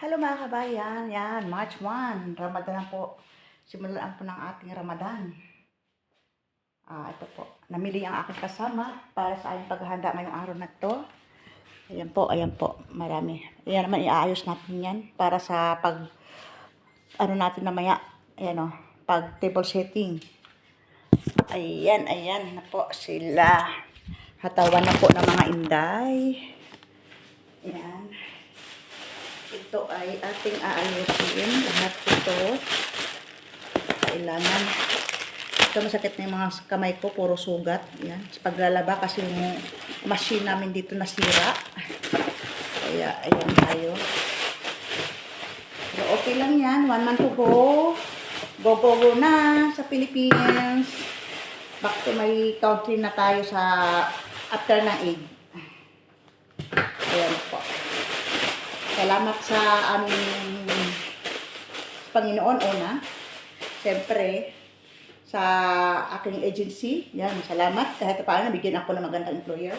Hello mga kabayan, yan, March 1, Ramadan na po. Simulan po ng ating Ramadan. Ito po, namili ang aking kasama para sa aking paghahanda ngayong araw na to. Ayan po, marami. Ayan naman, iaayos natin yan para sa natin mamaya, pag table setting. Ayan na po sila. Hatawan na po ng mga inday. Ayan. Ito ay ating aayusin. Lahat ito. Kailangan. Ito masakit na yung mga kamay ko. Puro sugat. Yan. Sa paglalaba kasi yung machine namin dito nasira. Kaya ayan tayo. Pero okay lang yan. 1 month to go. Go na sa Philippines. Back to my country na tayo sa after ng egg. Ayan po. Salamat sa aming Panginoon una. Siyempre, sa aking agency. Yan, salamat. Kahit paano, nabigyan ako ng magandang employer.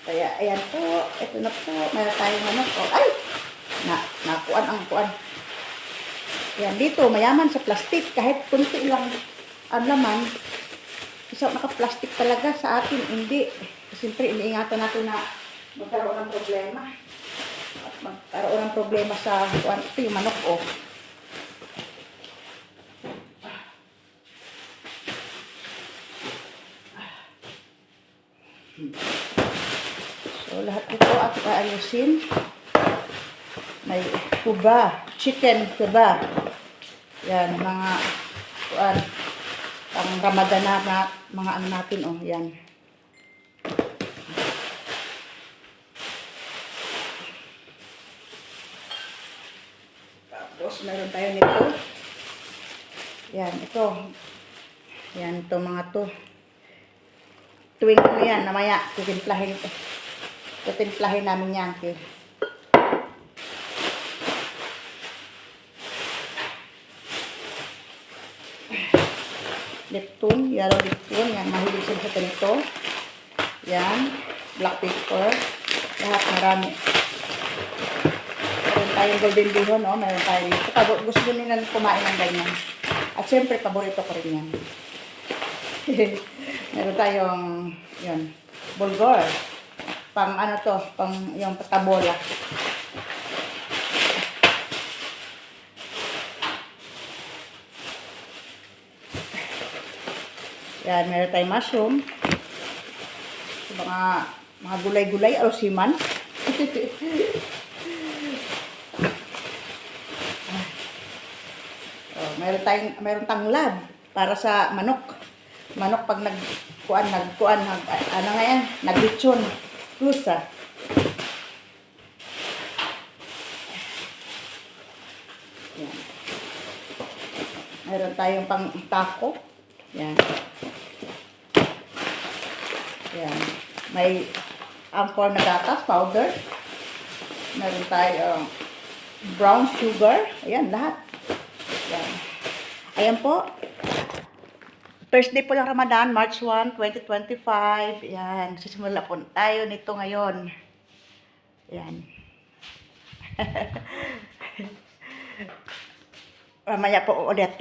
Kaya, ayan po. Ito na po. Mayroon tayong ay! Nakuan ang kuan. Yan, dito, mayaman sa plastic. Kahit kunti lang ang laman. Isa naka-plastic talaga sa atin. Hindi. Siyempre, iniingatan natin na magkaroon ng problema. At magkaroon ng problema sa kuwan. Ito yung manok, oh. So, lahat ito at aayusin. May kuba. Chicken kuba. Yan, mga kuwan. Pang Ramadan na mga ano natin, oh. Yan. Tapos, meron tayo nito. Yan, ito. Yan, ito mga to. Tuwing ano yan, namaya, titimplahin namin yan. Okay. Lipton, yellow Lipton. Yan, mahilig sila sa ganito. Yan, black pepper. Lahat marami. Meron tayong golden bihon, no? Meron tayong dito. Gusto nila kumain ng ganyan. At syempre, paborito ko rin yan. Meron tayong, yun, bulgur. Pang ano to, pang yung patabola. Yan, meron tayong mushroom. Mga gulay-gulay, alosiman. Meron tanglad para sa manok. Manok pag naglitsyon. Pusa. Yan. Meron tayong pang taco. Yan. Yan. May ampor na gatas, powder. Meron tayong brown sugar. Ayan, lahat. Yan. Ayan po. First day po ng Ramadan, March 1, 2025. Yan. Sisimula po tayo nito ngayon. Yan. Mamaya po ulit.